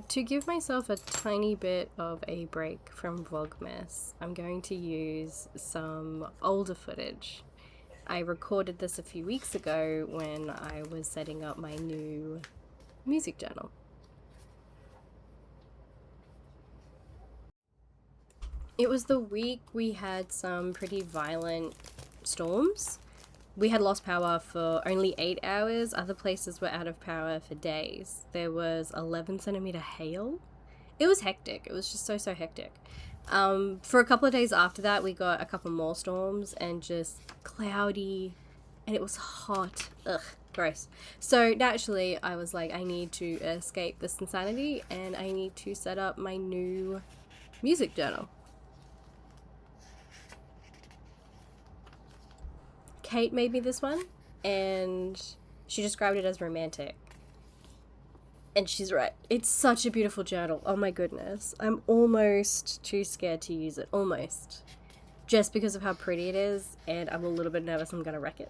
To give myself a tiny bit of a break from vlogmas, I'm going to use some older footage. I recorded this a few weeks ago when I was setting up my new music journal. It was the week we had some pretty violent storms. We had lost power for only 8 hours. Other places were out of power for days. There was 11 centimeter hail. It was hectic. It was just so hectic. For a couple of days after that, we got a couple more storms and just cloudy, and it was hot. Ugh, gross. So naturally, I was like, I need to escape this insanity, and I need to set up my new music journal. Kate made me this one, and she described it as romantic. And she's right. It's such a beautiful journal. Oh my goodness. I'm almost too scared to use it. Almost. Just because of how pretty it is, and I'm a little bit nervous I'm gonna wreck it.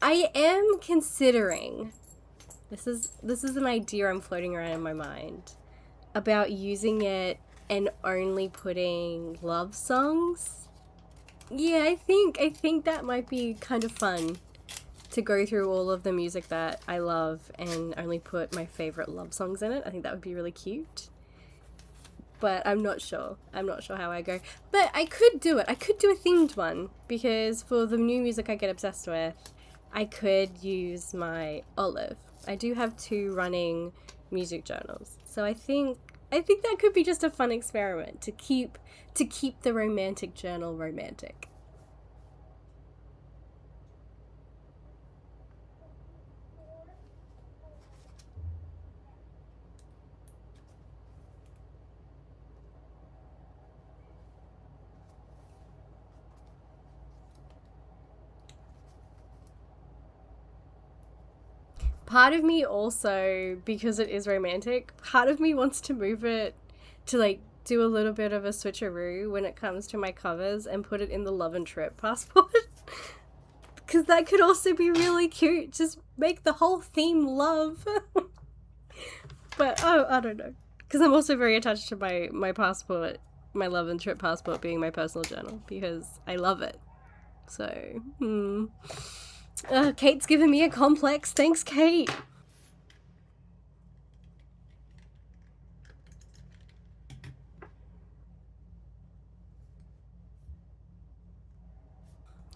I am considering, this is an idea I'm floating around in my mind, about using it and only putting love songs. Yeah, I think that might be kind of fun to go through all of the music that I love and only put my favorite love songs in it. I think that would be really cute. But I'm not sure. I'm not sure how I go. But I could do it. I could do a themed one because for the new music I get obsessed with, I could use my Olive. I do have 2 running music journals. So I think that could be just a fun experiment to keep the romantic journal romantic. Part of me also, because it is romantic, part of me wants to move it to like do a little bit of a switcheroo when it comes to my covers and put it in the Love and Trip passport. Because that could also be really cute. Just make the whole theme love. But, oh, I don't know. Because I'm also very attached to my passport, my Love and Trip passport being my personal journal because I love it. So, Kate's giving me a complex. Thanks, Kate.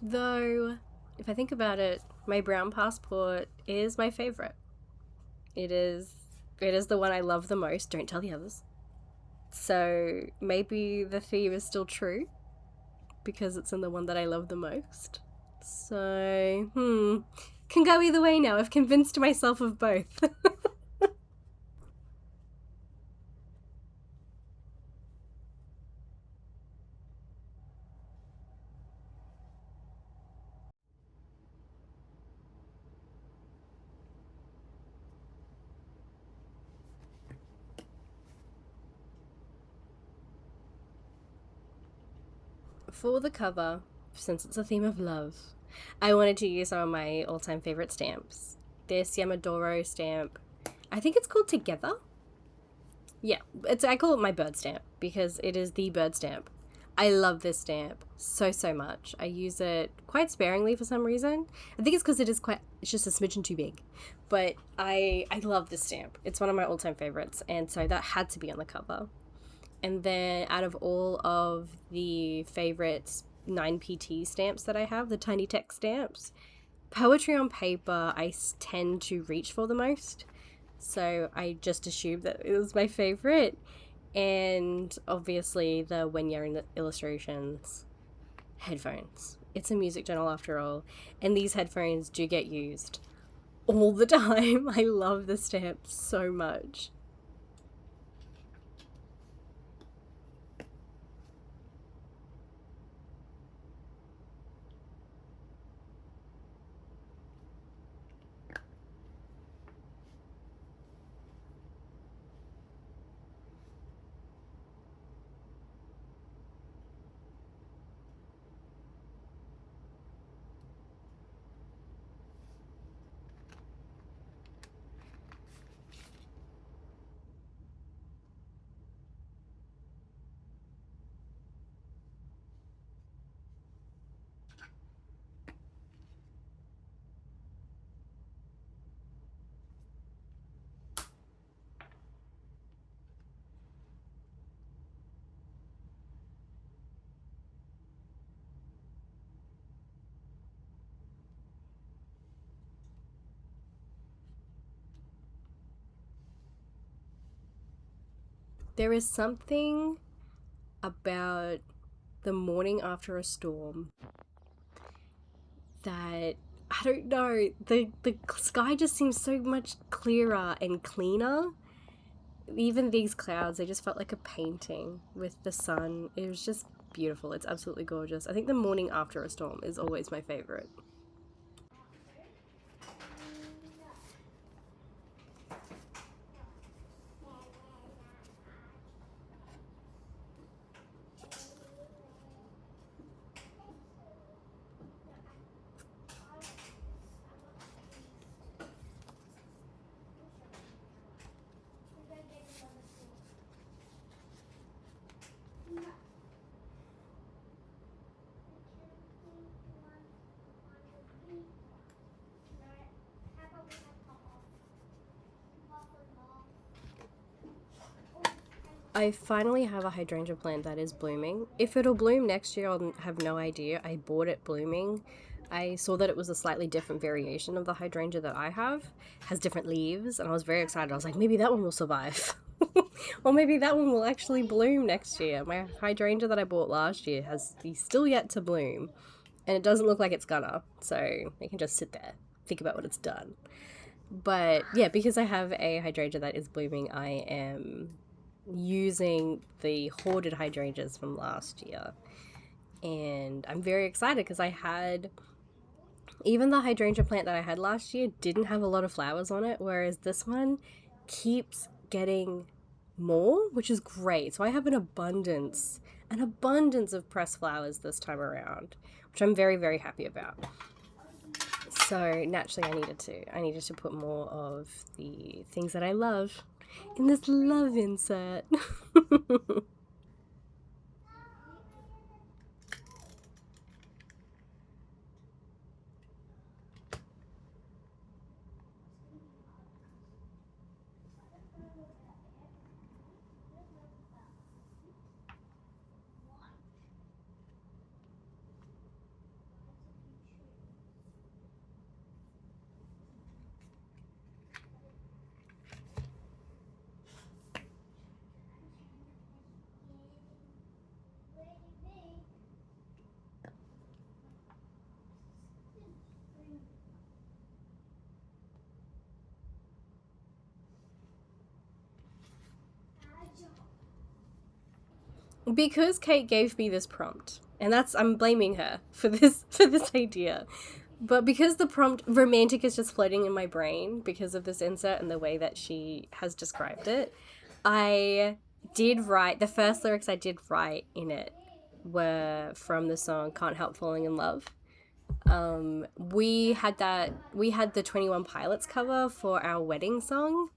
Though, if I think about it, my brown passport is my favorite. It is the one I love the most. Don't tell the others. So maybe the theme is still true because it's in the one that I love the most. So, can go either way now. I've convinced myself of both. For the cover, since it's a theme of love, I wanted to use some of my all-time favorite stamps. This Yamadoro stamp, I think it's called Together. Yeah, I call it my bird stamp because it is the bird stamp. I love this stamp so much. I use it quite sparingly for some reason. I think it's because it's just a smidgen too big. But I love this stamp. It's one of my all-time favorites, and so that had to be on the cover. And then out of all of the favorite 9PT stamps that I have, the tiny text stamps, poetry on paper I tend to reach for the most. So I just assumed that it was my favorite. And obviously the when you're in the illustrations, headphones. It's a music journal after all. And these headphones do get used all the time. I love the stamp so much. There is something about the morning after a storm that, I don't know, the sky just seems so much clearer and cleaner. Even these clouds, they just felt like a painting with the sun. It was just beautiful. It's absolutely gorgeous. I think the morning after a storm is always my favorite. I finally have a hydrangea plant that is blooming. If it'll bloom next year, I'll have no idea. I bought it blooming. I saw that it was a slightly different variation of the hydrangea that I have. It has different leaves, and I was very excited. I was like, maybe that one will survive. Or maybe that one will actually bloom next year. My hydrangea that I bought last year he's still yet to bloom, and it doesn't look like it's gonna. So it can just sit there, think about what it's done. But yeah, because I have a hydrangea that is blooming, I am using the hoarded hydrangeas from last year, and I'm very excited because even the hydrangea plant that I had last year didn't have a lot of flowers on it, whereas this one keeps getting more, which is great. So I have an abundance of pressed flowers this time around, which I'm very, very happy about. So naturally I needed to put more of the things that I love in this love insert. Because Kate gave me this prompt, and I'm blaming her for this idea. But because the prompt romantic is just floating in my brain because of this insert and the way that she has described it, I did write the first lyrics I did write in it were from the song Can't Help Falling in Love. We had the 21 Pilots cover for our wedding song.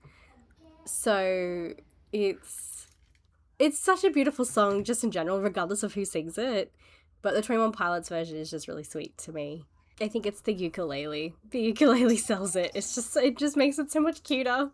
So it's such a beautiful song just in general, regardless of who sings it. But the 21 Pilots version is just really sweet to me. I think it's the ukulele. The ukulele sells it. It just makes it so much cuter.